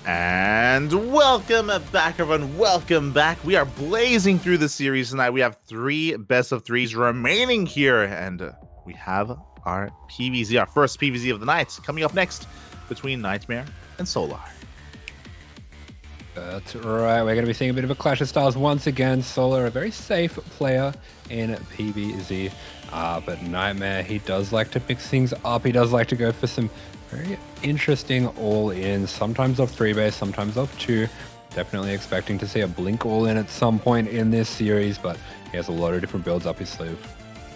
And welcome back, everyone. Welcome back. We are blazing through the series tonight. We have 3 best of 3s remaining here, and we have our PvZ, our first PvZ of the night, coming up next between NightMare and Solar. That's right. We're going to be seeing a bit of a clash of styles once again. Solar, a very safe player in PvZ, but NightMare, he does like to mix things up. He does like to go for some very interesting all-ins, sometimes off 3 base, sometimes off 2. Definitely expecting to see a Blink all-in at some point in this series, but he has a lot of different builds up his sleeve.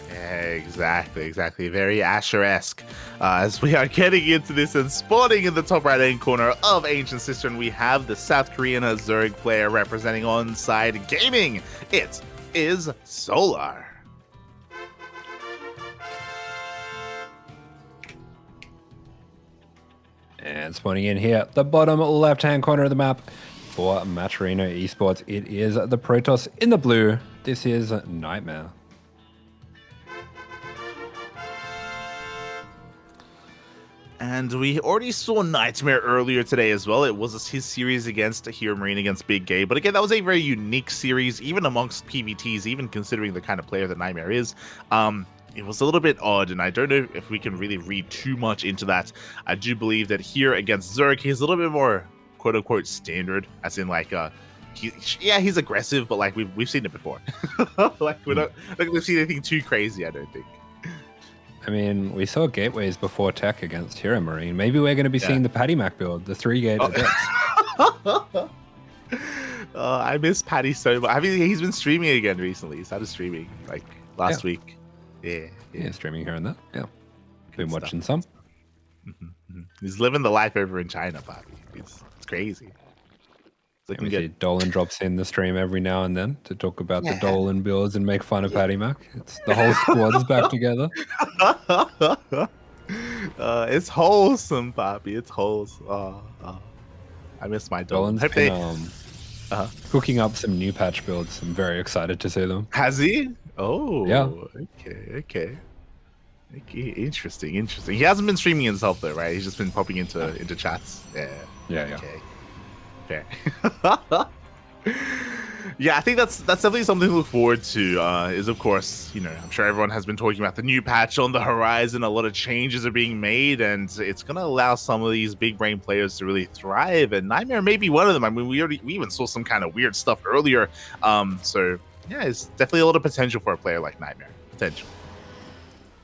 Exactly. Very Asher-esque. As we are getting into this and spawning in the top right-hand corner of Ancient Cistern, we have the South Korean Zerg player representing Onside Gaming. It is Solar. And spawning in here, the bottom left-hand corner of the map for Maturino Esports, it is the Protoss in the blue. This is NightMare. And we already saw NightMare earlier today as well. It was his series against Hero Marine against Big Gay. But again, that was a very unique series, even amongst PvTs, even considering the kind of player that NightMare is. It was a little bit odd, and I don't know if we can really read too much into that. I do believe that here against Zerg, he's a little bit more quote-unquote standard, as in like, he's aggressive, but like we've seen it before. Like we've seen anything too crazy, I don't think. I mean, we saw gateways before tech against Hero Marine. Maybe we're going to be seeing the Patty Mac build, the 3-gate adepts. I miss Patty so much. I mean, he's been streaming again recently. He started streaming like last week. Yeah, streaming here and there. Yeah, been Good watching stuff. some. He's living the life over in China, Bobby. It's crazy. And we see Dolan drops in the stream every now and then to talk about the Dolan builds and make fun of Patty Mac. It's the whole squad's back together. It's wholesome, Bobby. It's wholesome. I miss my Dolan. Dolan's been cooking up some new patch builds. I'm very excited to see them. Has he? Oh, yeah. Okay. Interesting. He hasn't been streaming himself though, right? He's just been popping into chats. Yeah. Okay. Fair. Yeah, I think that's definitely something to look forward to. Is of course, I'm sure everyone has been talking about the new patch on the horizon. A lot of changes are being made, and it's gonna allow some of these big brain players to really thrive. And NightMare may be one of them. I mean, we even saw some kind of weird stuff earlier. So yeah, it's definitely a lot of potential for a player like NightMare. Potential.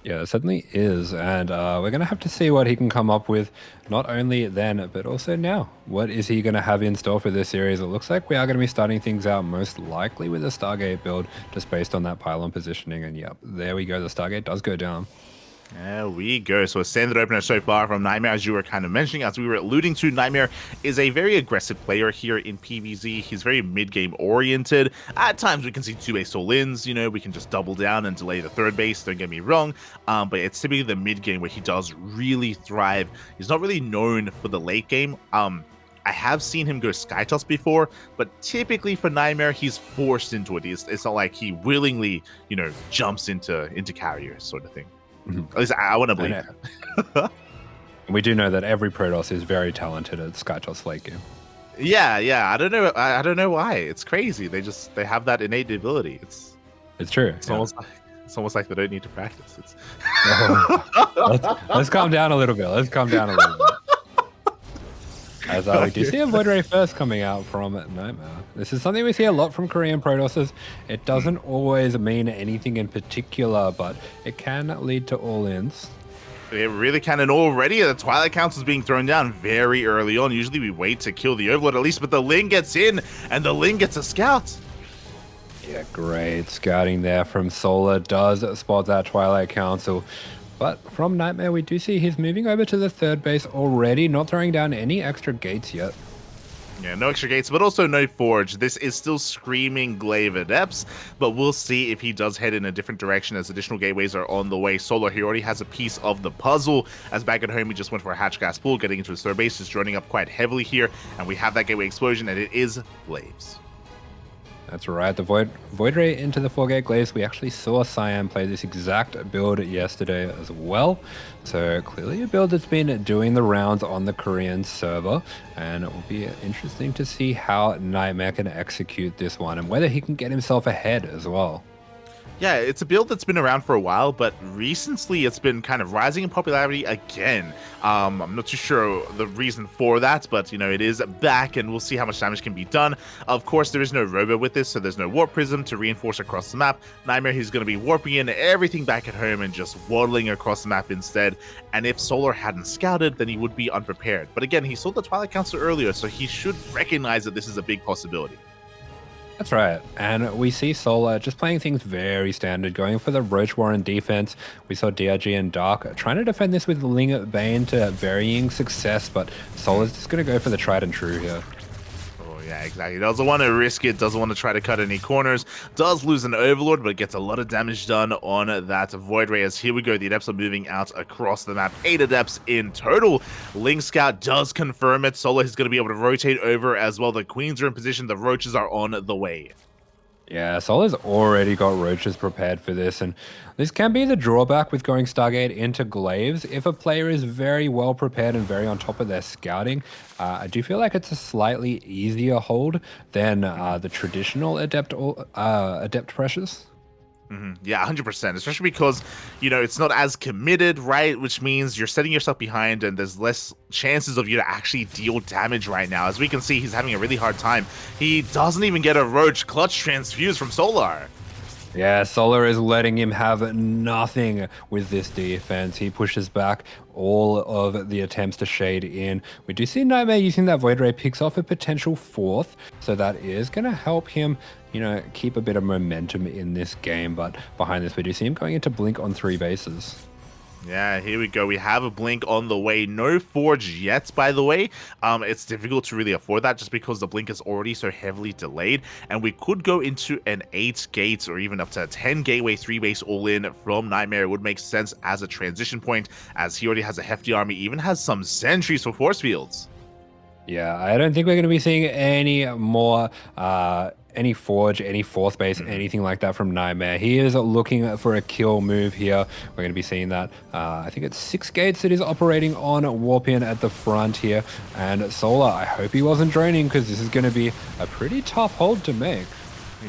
Yeah, it certainly is, and we're going to have to see what he can come up with, not only then, but also now. What is he going to have in store for this series? It looks like we are going to be starting things out most likely with a Stargate build, just based on that pylon positioning, and yep, there we go, the Stargate does go down. There we go. So a standard opener so far from NightMare, as you were kind of mentioning, as we were alluding to. NightMare is a very aggressive player here in PvZ. He's very mid-game oriented. At times we can see 2-base all-ins, we can just double down and delay the 3rd base, don't get me wrong. But it's typically the mid-game where he does really thrive. He's not really known for the late game. I have seen him go Skytoss before, but typically for NightMare, he's forced into it. It's not like he willingly, jumps into carriers sort of thing. At least I want to believe that. We do know that every Protoss is very talented at Skytoss late game. Yeah. I don't know why. It's crazy. They have that innate ability. It's true. It's almost like they don't need to practice. Let's calm down a little bit. As we do see a Void Ray first coming out from NightMare. This is something we see a lot from Korean Protosses. It doesn't always mean anything in particular, but it can lead to all-ins. It really can, and already the Twilight Council is being thrown down very early on. Usually we wait to kill the Overlord at least, but the Ling gets in, and the Ling gets a scout. Yeah, great scouting there from Solar. Does spot that Twilight Council. But from NightMare, we do see he's moving over to the 3rd base already, not throwing down any extra gates yet. Yeah, no extra gates, but also no forge. This is still screaming Glaive Adepts, but we'll see if he does head in a different direction as additional gateways are on the way. Solar, he already has a piece of the puzzle, as back at home he just went for a hatch gas pool, getting into his 3rd base, just joining up quite heavily here, and we have that gateway explosion, and it is Glaives. That's right, the Void Ray into the 4-gate Glaives. We actually saw Cyan play this exact build yesterday as well. So clearly a build that's been doing the rounds on the Korean server. And it will be interesting to see how NightMare can execute this one and whether he can get himself ahead as well. Yeah, it's a build that's been around for a while, but recently it's been kind of rising in popularity again. I'm not too sure the reason for that, but it is back, and we'll see how much damage can be done. Of course, there is no robo with this, so there's no warp prism to reinforce across the map. NightMare, he's going to be warping in everything back at home and just waddling across the map instead. And if Solar hadn't scouted, then he would be unprepared. But again, he saw the Twilight Council earlier, so he should recognize that this is a big possibility. That's right. And we see Solar just playing things very standard, going for the Roach Warren defense. We saw DRG and Dark trying to defend this with Ling Bane to varying success, but Solar's just going to go for the tried and true here. Oh, yeah, exactly. Doesn't want to risk it, doesn't want to try to cut any corners. Does lose an Overlord, but gets a lot of damage done on that Void Ray. As here we go, the Adepts are moving out across the map. 8 Adepts in total. Ling Scout does confirm it. Solar is going to be able to rotate over as well. The Queens are in position. The Roaches are on the way. Yeah, Solar's already got Roaches prepared for this, and this can be the drawback with going Stargate into Glaives. If a player is very well prepared and very on top of their scouting, I do feel like it's a slightly easier hold than the traditional Adept pressures. Yeah, 100%, especially because, it's not as committed, right? Which means you're setting yourself behind and there's less chances of you to actually deal damage right now. As we can see, he's having a really hard time. He doesn't even get a Roach clutch transfuse from Solar. Yeah, Solar is letting him have nothing with this defense. He pushes back all of the attempts to shade in. We do see NightMare using that Void Ray, picks off a potential 4th, so that is going to help him, keep a bit of momentum in this game. But behind this, we do see him going into Blink on 3 bases. Yeah, here we go. We have a Blink on the way. No Forge yet, by the way. It's difficult to really afford that just because the Blink is already so heavily delayed. And we could go into an 8 gates or even up to a 10 gateway 3 base all in from NightMare. It would make sense as a transition point, as he already has a hefty army, even has some sentries for force fields. Yeah, I don't think we're going to be seeing any more any Forge, any 4th base, anything like that from NightMare. He is looking for a kill move here. We're going to be seeing that. I think it's 6 gates that is operating on Warp-In at the front here. And Solar, I hope he wasn't droning, because this is going to be a pretty tough hold to make.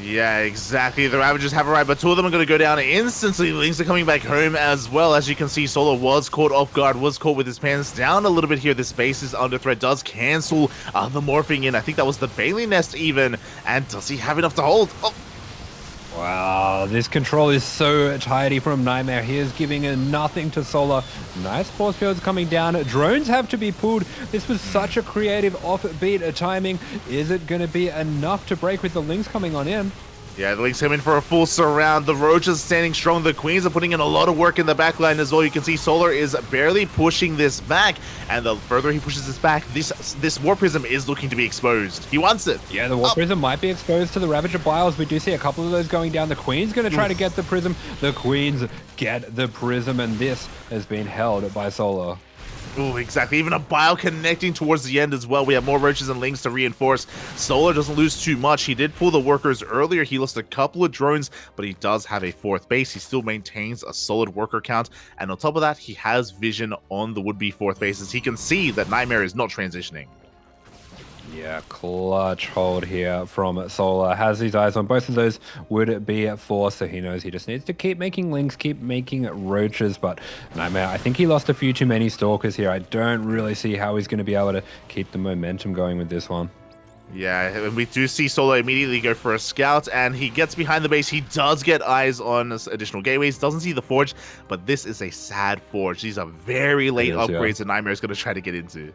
Yeah, exactly. The Ravagers have arrived, but 2 of them are going to go down instantly. Lings are coming back home as well. As you can see, Solar was caught off guard, was caught with his pants down a little bit here. This base is under threat, does cancel the morphing in. I think that was the Bailey Nest even. And does he have enough to hold? Oh. Wow, this control is so tidy from NightMare. He is giving nothing to Solar. Nice force fields coming down. Drones have to be pulled. This was such a creative offbeat timing. Is it going to be enough to break with the Lings coming on in? Yeah, the Lynx come in for a full surround. The Roaches standing strong. The Queens are putting in a lot of work in the backline as well. You can see Solar is barely pushing this back, and the further he pushes this back, this War Prism is looking to be exposed. He wants it. Yeah, the War Prism might be exposed to the Ravager Biles. We do see a couple of those going down. The Queen's going to try to get the Prism. The Queens get the Prism, and this has been held by Solar. Oh, exactly. Even a Bile connecting towards the end as well. We have more Roaches and Lings to reinforce. Solar doesn't lose too much. He did pull the workers earlier. He lost a couple of drones, but he does have a 4th base. He still maintains a solid worker count. And on top of that, he has vision on the would-be 4th bases. He can see that NightMare is not transitioning. Yeah, clutch hold here from Solar. Has his eyes on both of those would-be 4, so he knows he just needs to keep making Lings, keep making Roaches. But NightMare, I think he lost a few too many Stalkers here. I don't really see how he's going to be able to keep the momentum going with this one. Yeah, and we do see Solar immediately go for a scout, and he gets behind the base. He does get eyes on additional gateways, doesn't see the Forge, but this is a sad Forge. These are very late upgrades that NightMare is going to try to get into.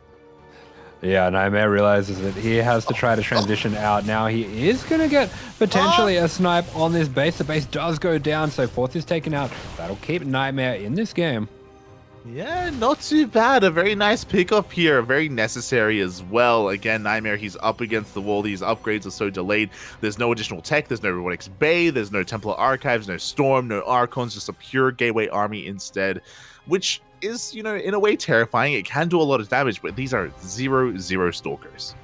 Yeah, NightMare realizes that he has to try to transition out. Now he is going to get potentially a snipe on this base. The base does go down, so 4th is taken out. That'll keep NightMare in this game. Yeah, not too bad. A very nice pickup here. Very necessary as well. Again, NightMare, he's up against the wall. These upgrades are so delayed. There's no additional tech. There's no Robotics Bay. There's no Templar Archives, no Storm, no Archons, just a pure Gateway army instead, which is, in a way terrifying. It can do a lot of damage, but these are 0/0 Stalkers.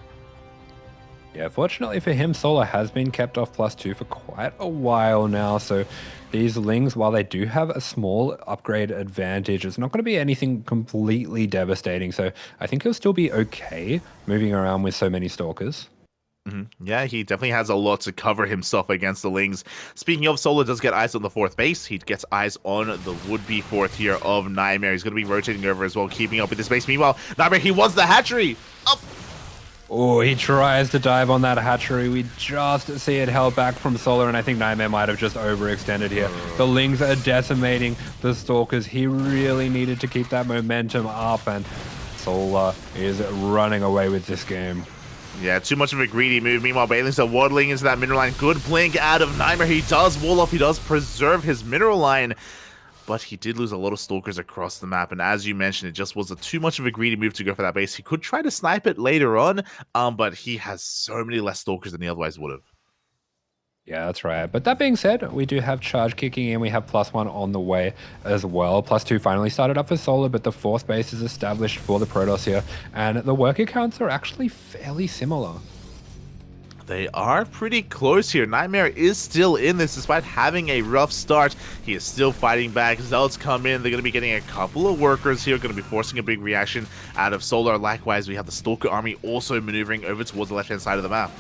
Yeah, fortunately for him, Solar has been kept off +2 for quite a while now. So these Lings, while they do have a small upgrade advantage, it's not going to be anything completely devastating. So I think he'll still be okay moving around with so many Stalkers. Yeah, he definitely has a lot to cover himself against the Lings. Speaking of, Solo does get eyes on the fourth base. He gets eyes on the would-be fourth here of NightMare. He's going to be rotating over as well, keeping up with this base. Meanwhile, NightMare, he wants the hatchery. Up. Oh, he tries to dive on that hatchery. We just see it held back from Solar, and I think NightMare might have just overextended here. The Lings are decimating the Stalkers. He really needed to keep that momentum up, and Solar is running away with this game. Yeah, too much of a greedy move. Meanwhile, Banelings are waddling into that mineral line. Good blink out of NightMare. He does wall off. He does preserve his mineral line. But he did lose a lot of Stalkers across the map. And as you mentioned, it just was too much of a greedy move to go for that base. He could try to snipe it later on, but he has so many less Stalkers than he otherwise would have. Yeah, that's right. But that being said, we do have charge kicking in. We have +1 on the way as well. +2 finally started up for Solar, but the fourth base is established for the Protoss here. And the worker counts are actually fairly similar. They are pretty close here. NightMare is still in this despite having a rough start. He is still fighting back. Zealots come in. They're going to be getting a couple of workers here, going to be forcing a big reaction out of Solar. Likewise, we have the Stalker army also maneuvering over towards the left-hand side of the map.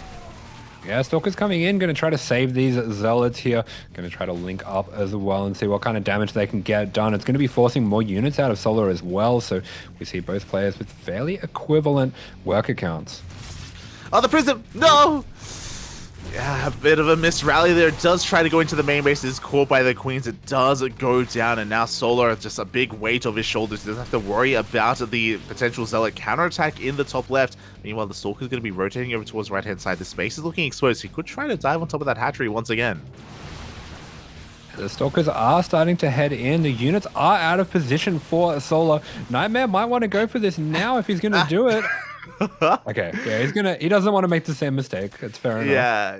Yeah, Stalker's coming in, going to try to save these Zealots here. Going to try to link up as well and see what kind of damage they can get done. It's going to be forcing more units out of Solar as well, so we see both players with fairly equivalent worker counts. Oh, the Prism! No! Yeah, a bit of a missed rally there. Does try to go into the main base. Is caught by the Queens. It does go down, and now Solar, just a big weight off his shoulders. He doesn't have to worry about the potential Zealot counterattack in the top left. Meanwhile, the Stalker is going to be rotating over towards the right-hand side. The space is looking exposed. He could try to dive on top of that hatchery once again. The Stalkers are starting to head in. The units are out of position for Solar. NightMare might want to go for this now if he's going to do it. Okay, yeah, he doesn't want to make the same mistake. It's fair enough.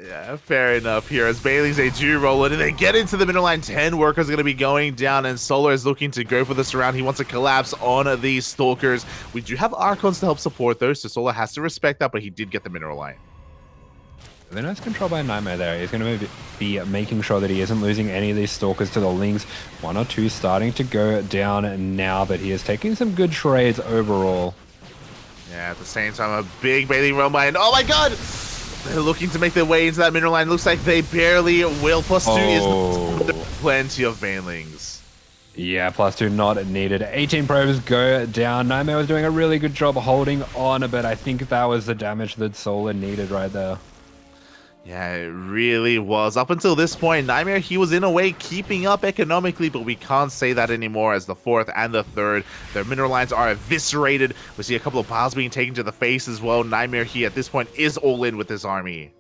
Yeah, fair enough here. As Bailey's, they do roll it, and they get into the middle line. 10 workers are going to be going down, and Solar is looking to go for the surround. He wants to collapse on these Stalkers. We do have Archons to help support those, so Solar has to respect that, but he did get the mineral line. The nice control by NightMare there. He's going to be making sure that he isn't losing any of these Stalkers to the Lings. 1 or 2 starting to go down now, but he is taking some good trades overall. Yeah, at the same time, a big Bailey roam by, and oh my god! They're looking to make their way into that mineral line. Looks like they barely will. +2 is plenty of Banelings. Yeah, +2 not needed. 18 probes go down. NightMare was doing a really good job holding on, but I think that was the damage that Solar needed right there. Yeah, it really was. Up until this point, NightMare, he was in a way keeping up economically, but we can't say that anymore as the fourth and the third, their mineral lines are eviscerated. We see a couple of piles being taken to the face as well. NightMare, he at this point is all in with his army.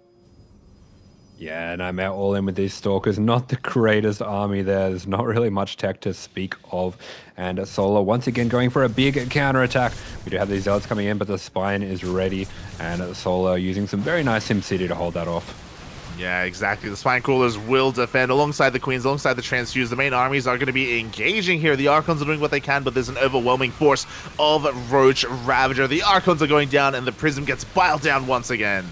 Yeah, NightMare all in with these Stalkers. Not the greatest army there. There's not really much tech to speak of. And Solar once again going for a big counterattack. We do have these Zealots coming in, but the Spine is ready. And Solar using some very nice SimCity to hold that off. Yeah, exactly. The Spine Crawlers will defend alongside the Queens, alongside the Transfuse. The main armies are going to be engaging here. The Archons are doing what they can, but there's an overwhelming force of Roach Ravager. The Archons are going down, and the Prism gets piled down once again.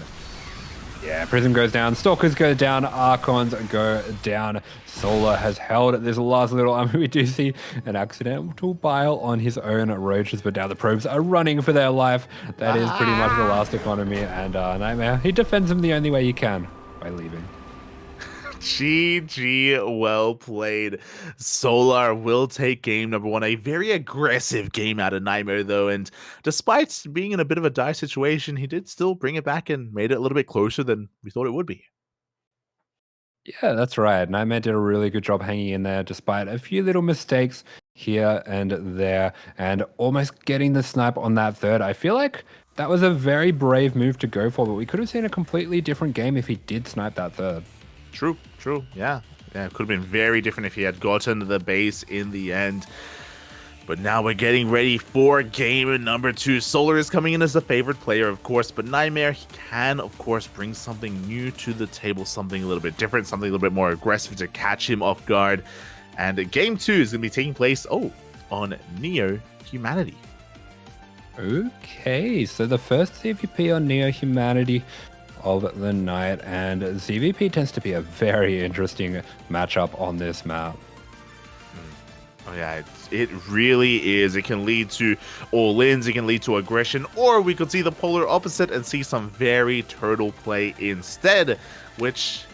Yeah, Prism goes down, Stalkers go down, Archons go down. Solar has held this last little army. We do see an accidental pile on his own Roaches, but now the probes are running for their life. That is pretty much the last economy, and NightMare, he defends them the only way he can, by leaving. GG, well played. Solar will take game number 1. A very aggressive game out of NightMare, though, and despite being in a bit of a dire situation, he did still bring it back and made it a little bit closer than we thought it would be. Yeah, that's right. NightMare did a really good job hanging in there, despite a few little mistakes here and there, and almost getting the snipe on that third. I feel like that was a very brave move to go for, but we could have seen a completely different game if he did snipe that third. True. Yeah, it could have been very different if he had gotten the base in the end. But now we're getting ready for game number 2. Solar is coming in as the favorite player, of course, but NightMare, he can, of course, bring something new to the table, something a little bit different, something a little bit more aggressive to catch him off guard. And game 2 is going to be taking place, on Neo Humanity. Okay, so the first ZvP on Neo Humanity. of the night, and ZvP tends to be a very interesting matchup on this map. Oh yeah, it really is. It can lead to all-ins, it can lead to aggression, or we could see the polar opposite and see some very turtle play instead, which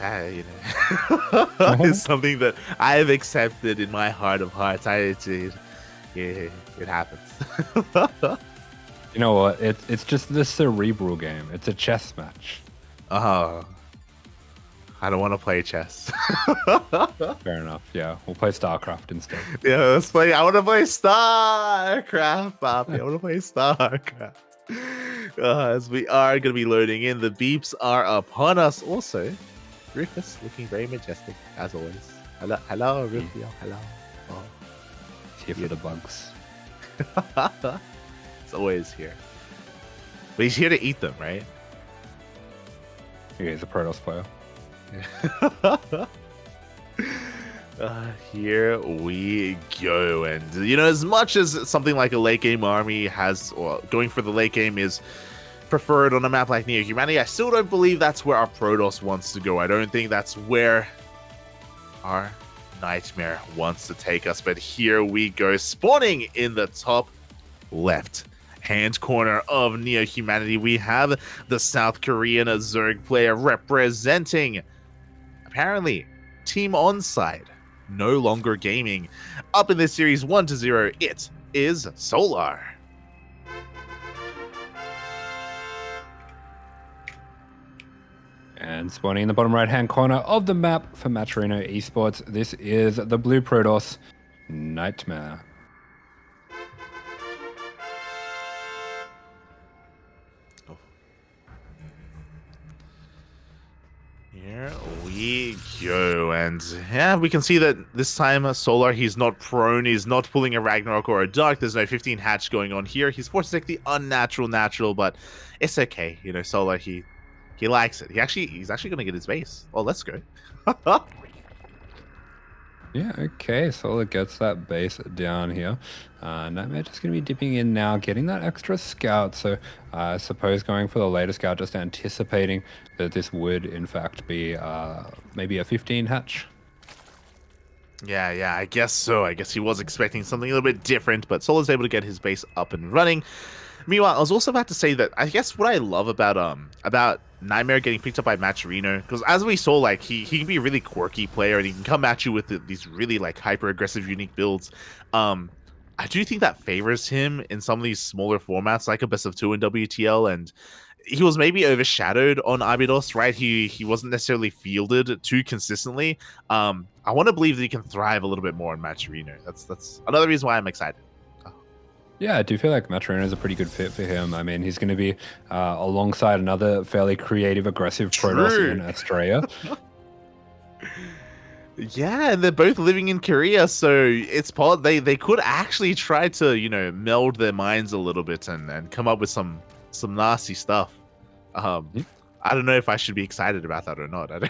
is something that I've accepted in my heart of hearts. It happens. You know what? It's just the cerebral game. It's a chess match. I don't want to play chess. Fair enough. Yeah, we'll play StarCraft instead. Yeah, let's play. I want to play StarCraft, Poppy. I want to play StarCraft. As we are going to be loading in, the beeps are upon us. Also, Rufus looking very majestic as always. Hello, Rufio. Hello. Oh, he's here for the bugs. It's always here. But he's here to eat them, right? He's a Protoss player. Here we go, and you know, as much as something like a late game army has, or going for the late game is preferred on a map like Neo Humanity, I still don't believe that's where our Protoss wants to go. I don't think that's where our NightMare wants to take us. But here we go, spawning in the top left hand corner of Neo Humanity, we have the South Korean Zerg player representing, apparently, Team Onside, no longer gaming. Up in this series 1-0, it is Solar. And spawning in the bottom right-hand corner of the map for Matcherino Esports, this is the Blue Protoss NightMare. Here we go, and yeah, we can see that this time Solar, he's not prone, he's not pulling a Ragnarok or a Dark. There's no 15 hatch going on here. He's forced to take the unnatural natural, but it's okay. You know, Solar, he likes it. He's actually gonna get his base. Oh, let's go. Yeah, okay, Solar gets that base down here. NightMare just going to be dipping in now, getting that extra scout. So I suppose going for the later scout, just anticipating that this would in fact be maybe a 15 hatch. Yeah, I guess so. I guess he was expecting something a little bit different, but Solar's able to get his base up and running. Meanwhile, I was also about to say that I guess what I love about NightMare getting picked up by Matcherino, because as we saw, like he can be a really quirky player and he can come at you with these really like hyper aggressive unique builds. I do think that favors him in some of these smaller formats, like a best of 2 in WTL, and he was maybe overshadowed on Abydos, right? He wasn't necessarily fielded too consistently. I want to believe that he can thrive a little bit more in Matcherino. That's another reason why I'm excited. Yeah, I do feel like Matcherino is a pretty good fit for him. I mean, he's going to be alongside another fairly creative, aggressive Protoss in Australia. Yeah, and they're both living in Korea, so it's they could actually try to, you know, meld their minds a little bit and come up with some nasty stuff. I don't know if I should be excited about that or not. It'd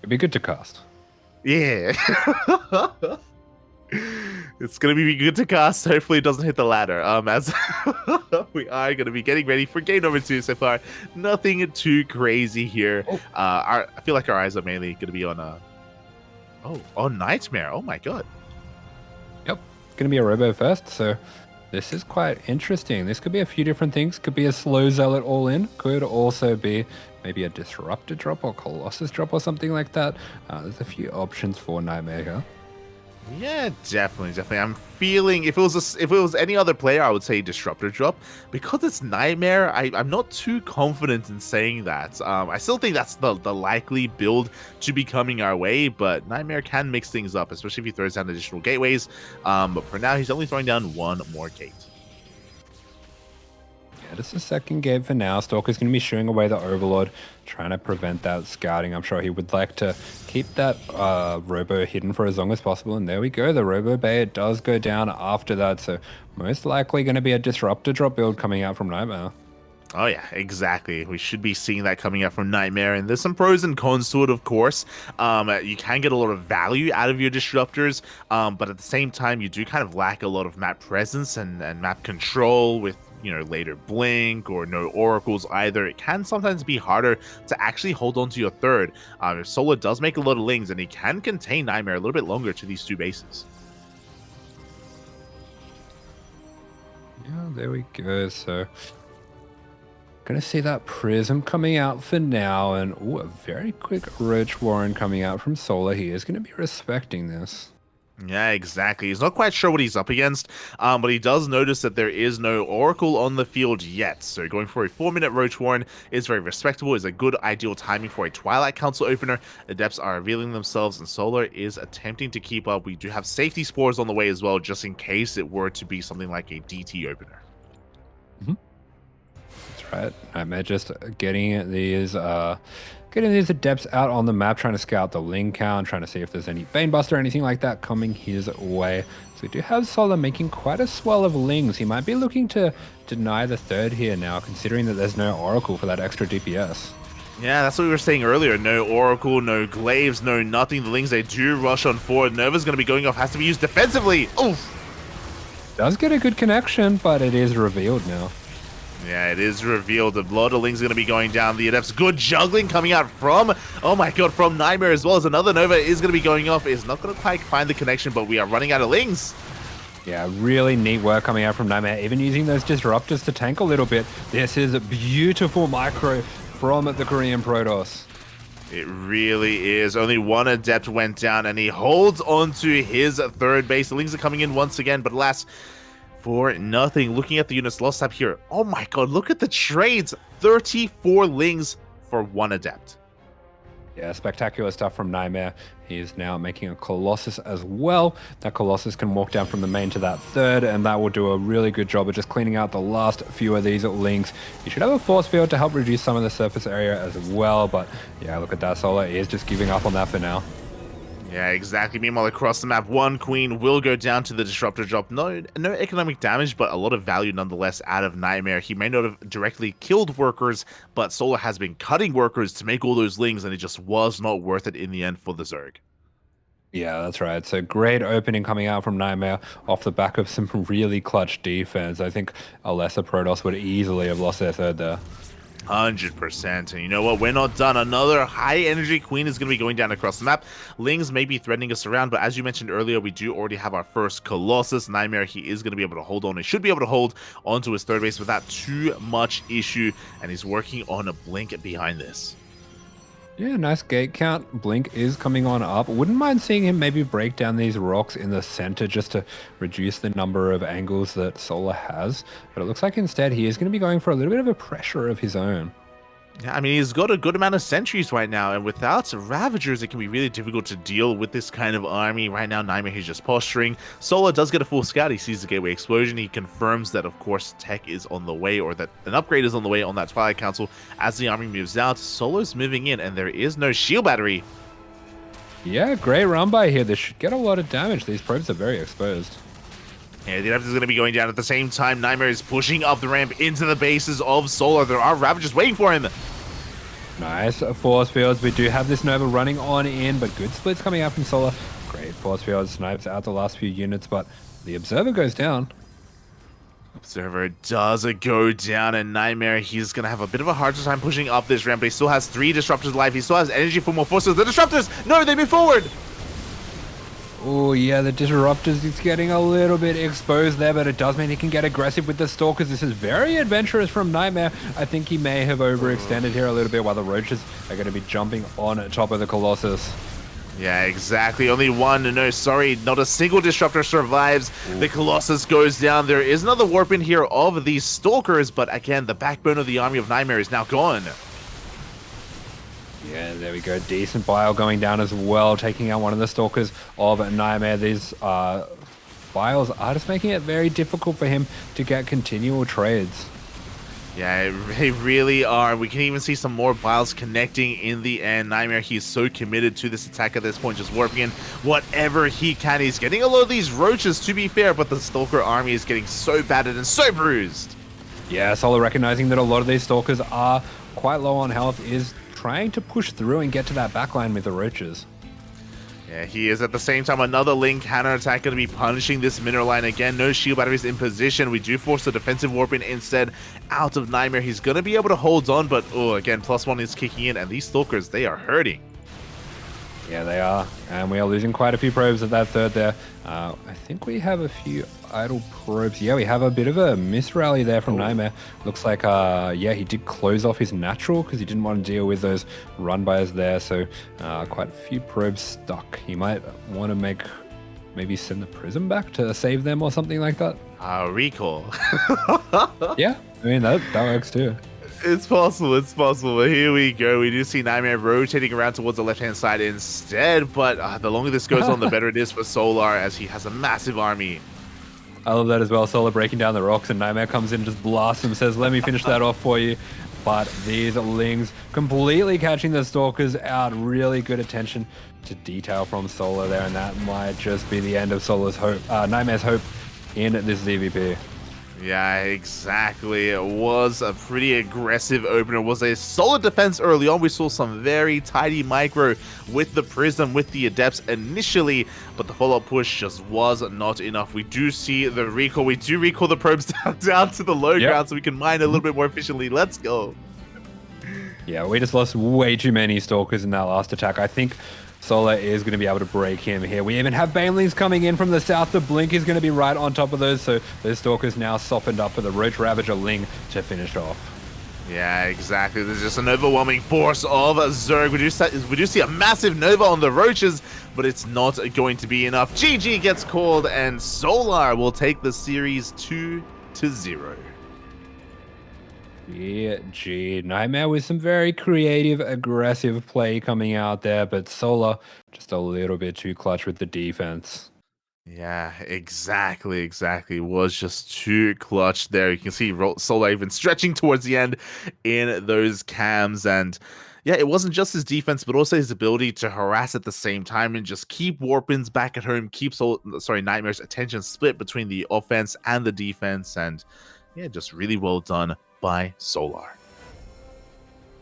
be good to cast. Yeah. It's gonna be good to cast. Hopefully it doesn't hit the ladder. As we are gonna be getting ready for game number 2 so far. Nothing too crazy here. I feel like our eyes are mainly gonna be on on NightMare. Oh my god. Yep, it's gonna be a Robo first, so this is quite interesting. This could be a few different things. Could be a slow zealot all in. Could also be maybe a disruptor drop or Colossus drop or something like that. There's a few options for NightMare here. Yeah, definitely. I'm feeling if it was any other player, I would say disruptor drop. Because it's NightMare, I'm not too confident in saying that. I still think that's the likely build to be coming our way, but NightMare can mix things up, especially if he throws down additional gateways. But for now, he's only throwing down one more gate. Yeah, just a second game for now. Stalker's going to be shooing away the Overlord, trying to prevent that scouting. I'm sure he would like to keep that Robo hidden for as long as possible. And there we go. The Robo Bay does go down after that. So most likely going to be a disruptor drop build coming out from NightMare. Oh yeah, exactly. We should be seeing that coming out from NightMare, and there's some pros and cons to it, of course. You can get a lot of value out of your disruptors, but at the same time, you do kind of lack a lot of map presence and map control with later blink or no oracles either, it can sometimes be harder to actually hold on to your third. If Solar does make a lot of lings, and he can contain NightMare a little bit longer to these two bases. Yeah, there we go. So gonna see that Prism coming out for now, and ooh, a very quick Roach Warren coming out from Solar. He is gonna be respecting this. Yeah, exactly. He's not quite sure what he's up against, but he does notice that there is no Oracle on the field yet. So going for a 4-minute Roach Warren is very respectable, is a good ideal timing for a Twilight Council opener. Adepts are revealing themselves, and Solar is attempting to keep up. We do have safety spores on the way as well, just in case it were to be something like a DT opener. That's right. NightMare just getting these adepts out on the map, trying to scout the ling count, trying to see if there's any Banebuster or anything like that coming his way. So we do have Solar making quite a swell of lings. He might be looking to deny the third here now, considering that there's no Oracle for that extra DPS. Yeah, that's what we were saying earlier. No Oracle, no Glaives, no nothing. The lings, they do rush on forward. Nova's going to be going off, has to be used defensively. Oof! Does get a good connection, but it is revealed now. Yeah, it is revealed. A lot of lings going to be going down. The Adepts, good juggling coming out from, oh my god, from NightMare, as well as another Nova is going to be going off. Is not going to quite find the connection, but we are running out of lings. Yeah, really neat work coming out from NightMare, even using those disruptors to tank a little bit. This is a beautiful micro from the Korean Protoss. It really is. Only one Adept went down, and he holds on to his third base. The lings are coming in once again, but alas, for nothing. Looking at the units lost up here. Oh my god, look at the trades. 34 lings for one Adept. Yeah, spectacular stuff from NightMare. He is now making a Colossus as well. That Colossus can walk down from the main to that third, and that will do a really good job of just cleaning out the last few of these lings. You should have a force field to help reduce some of the surface area as well, but yeah, look at that. Solar is just giving up on that for now. Yeah, exactly. Meanwhile, across the map, one Queen will go down to the Disruptor drop. No economic damage, but a lot of value nonetheless out of NightMare. He may not have directly killed workers, but Solar has been cutting workers to make all those lings, and it just was not worth it in the end for the Zerg. Yeah, that's right. So great opening coming out from NightMare off the back of some really clutch defense. I think a lesser Protoss would easily have lost their third there. 100%. And you know what? We're not done. Another high-energy Queen is going to be going down across the map. Lings may be threatening us around, but as you mentioned earlier, we do already have our first Colossus. NightMare, he is going to be able to hold on. He should be able to hold onto his third base without too much issue, and he's working on a blink behind this. Yeah, nice gate count. Blink is coming on up. Wouldn't mind seeing him maybe break down these rocks in the center just to reduce the number of angles that Solar has. But it looks like instead he is going to be going for a little bit of a pressure of his own. Yeah, I mean, he's got a good amount of sentries right now, and without Ravagers, it can be really difficult to deal with this kind of army. Right now, NightMare, he's just posturing. Solar does get a full scout. He sees the Gateway Explosion. He confirms that, of course, tech is on the way, or that an upgrade is on the way on that Twilight Council. As the army moves out, Solar's moving in, and there is no shield battery. Yeah, great run by here. This should get a lot of damage. These probes are very exposed. Yeah, the Adeptus is going to be going down at the same time. NightMare is pushing up the ramp into the bases of Solar. There are Ravagers waiting for him. Nice force fields. We do have this Nova running on in, but good splits coming out from Solar. Great force fields. Snipes out the last few units, but the Observer goes down. Observer does go down, and NightMare, he's going to have a bit of a harder time pushing up this ramp, but he still has 3 Disruptors alive. He still has energy for more forces. The Disruptors! No, they move forward! Oh, yeah, the Disruptors is getting a little bit exposed there, but it does mean he can get aggressive with the Stalkers. This is very adventurous from NightMare. I think he may have overextended here a little bit while the Roaches are going to be jumping on top of the Colossus. Yeah, exactly. Only one. No, sorry, not a single Disruptor survives. Ooh. The Colossus goes down. There is another warp in here of these Stalkers, but again, the backbone of the army of NightMare is now gone. Yeah, there we go. Decent bile going down as well, taking out one of the Stalkers of NightMare. These biles are just making it very difficult for him to get continual trades. Yeah, they really are. We can even see some more biles connecting in the end. NightMare, he's so committed to this attack at this point, just warping in whatever he can. He's getting a lot of these Roaches, to be fair, but the Stalker army is getting so battered and so bruised. Yeah, Solar recognizing that a lot of these Stalkers are quite low on health is trying to push through and get to that backline with the Roaches. Yeah, he is. At the same time, another Ling counterattack going to be punishing this mineral line again. No shield batteries in position. We do force the defensive warp in instead out of NightMare. He's going to be able to hold on, but oh, again, +1 is kicking in, and these Stalkers, they are hurting. Yeah, they are. And we are losing quite a few probes at that third there. I think we have a few idle probes. Yeah, we have a bit of a misrally there from NightMare. Looks like, yeah, he did close off his natural because he didn't want to deal with those run-bys there. So quite a few probes stuck. He might want to maybe send the Prism back to save them or something like that. Recall. Yeah, I mean, that works too. It's possible, but here we go. We do see NightMare rotating around towards the left-hand side instead, but the longer this goes on, the better it is for Solar, as he has a massive army. I love that as well. Solar breaking down the rocks, and NightMare comes in and just blasts him, says, let me finish that off for you. But these Lings completely catching the Stalkers out. Really good attention to detail from Solar there, and that might just be the end of Solar's hope, NightMare's hope in this ZvP. Yeah, exactly. It was a pretty aggressive opener. It was a solid defense early on. We saw some very tidy micro with the Prism, with the Adepts initially, but the follow-up push just was not enough. We do see the recall. We do recall the probes down to the low ground so we can mine a little bit more efficiently. Let's go. Yeah, we just lost way too many Stalkers in that last attack. I think Solar is going to be able to break him here. We even have Banelings coming in from the south. The Blink is going to be right on top of those, so those Stalkers now softened up for the Roach Ravager Ling to finish off. Yeah, exactly. There's just an overwhelming force of Zerg. We do see a massive Nova on the Roaches, but it's not going to be enough. GG gets called, and Solar will take the series 2-0. GG. NightMare with some very creative, aggressive play coming out there, but Solar just a little bit too clutch with the defense. Yeah, exactly. Was just too clutch there. You can see Solar even stretching towards the end in those cams, and yeah, it wasn't just his defense, but also his ability to harass at the same time and just keep Warpins back at home, keep NightMare's attention split between the offense and the defense, and yeah, just really well done by Solar.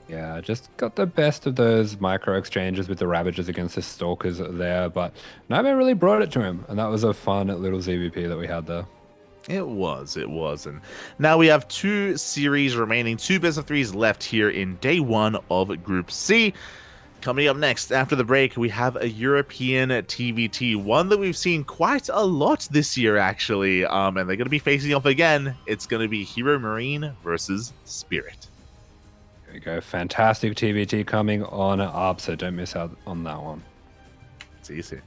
Yeah, just got the best of those micro exchanges with the Ravagers against the Stalkers there, but NightMare really brought it to him, and that was a fun little ZvP that we had there. It was. And now we have 2 series remaining, 2 best-of-3s left here in day 1 of Group C. Coming up next, after the break, we have a European TVT, one that we've seen quite a lot this year, actually. And they're going to be facing off again. It's going to be Hero Marine versus Spirit. There we go. Fantastic TVT coming on up, so don't miss out on that one. See you soon.